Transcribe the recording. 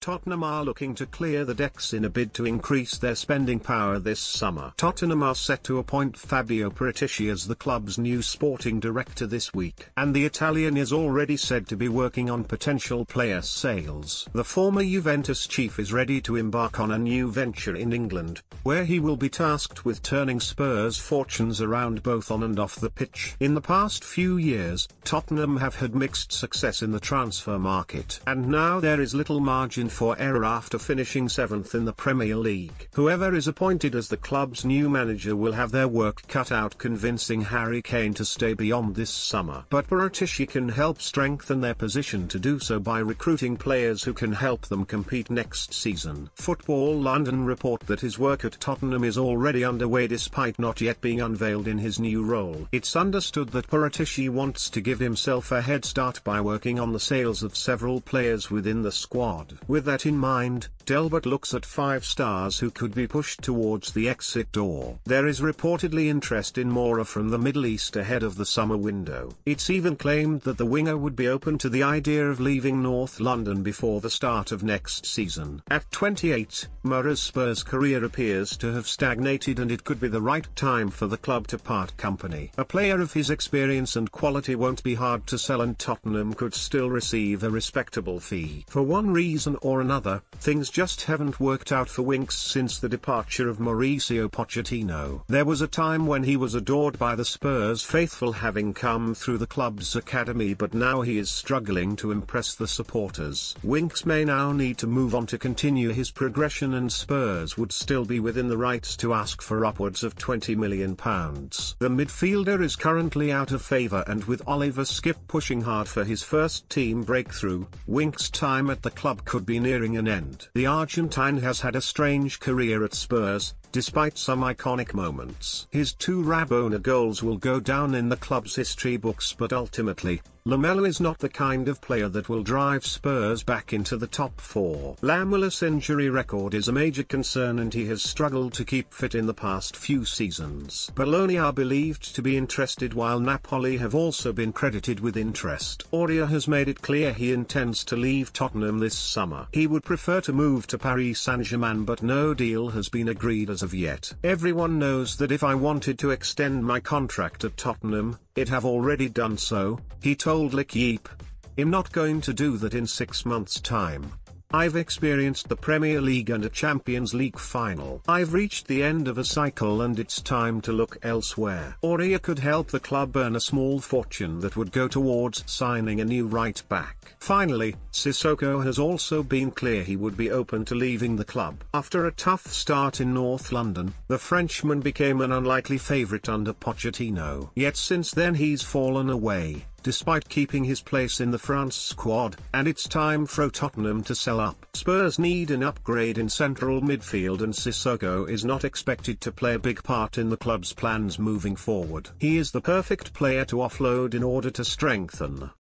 Tottenham are looking to clear the decks in a bid to increase their spending power this summer. Tottenham are set to appoint Fabio Paratici as the club's new sporting director this week, and the Italian is already said to be working on potential player sales. The former Juventus chief is ready to embark on a new venture in England, where he will be tasked with turning Spurs' fortunes around both on and off the pitch. In the past few years, Tottenham have had mixed success in the transfer market, and now there is little margin for error after finishing 7th in the Premier League. Whoever is appointed as the club's new manager will have their work cut out convincing Harry Kane to stay beyond this summer. But Paratici can help strengthen their position to do so by recruiting players who can help them compete next season. Football London report that his work at Tottenham is already underway despite not yet being unveiled in his new role. It's understood that Paratici wants to give himself a head start by working on the sales of several players within the squad. With that in mind, Delbert looks at 5 stars who could be pushed towards the exit door. There is reportedly interest in Mora from the Middle East ahead of the summer window. It's even claimed that the winger would be open to the idea of leaving North London before the start of next season. At 28, Mora's Spurs career appears to have stagnated, and it could be the right time for the club to part company. A player of his experience and quality won't be hard to sell, and Tottenham could still receive a respectable fee. For one reason or another, things just haven't worked out for Winks since the departure of Mauricio Pochettino. There was a time when he was adored by the Spurs faithful, having come through the club's academy, but now he is struggling to impress the supporters. Winks may now need to move on to continue his progression, and Spurs would still be within the rights to ask for upwards of £20 million. The midfielder is currently out of favour, and with Oliver Skip pushing hard for his first team breakthrough, Winks' time at the club could be nearing an end. The Argentine has had a strange career at Spurs, despite some iconic moments. His 2 Rabona goals will go down in the club's history books, but ultimately, Lamela is not the kind of player that will drive Spurs back into the top 4. Lamela's injury record is a major concern, and he has struggled to keep fit in the past few seasons. Bologna are believed to be interested, while Napoli have also been credited with interest. Aurier has made it clear he intends to leave Tottenham this summer. He would prefer to move to Paris Saint-Germain, but no deal has been agreed as of yet. Everyone knows that if I wanted to extend my contract at Tottenham, I'd have already done so, he told L'Equipe. I'm not going to do that in 6 months' time. I've experienced the Premier League and a Champions League final. I've reached the end of a cycle, and it's time to look elsewhere. Aurier could help the club earn a small fortune that would go towards signing a new right back. Finally, Sissoko has also been clear he would be open to leaving the club. After a tough start in North London, the Frenchman became an unlikely favourite under Pochettino. Yet since then he's fallen away, despite keeping his place in the France squad, and it's time for Tottenham to sell up. Spurs need an upgrade in central midfield, and Sissoko is not expected to play a big part in the club's plans moving forward. He is the perfect player to offload in order to strengthen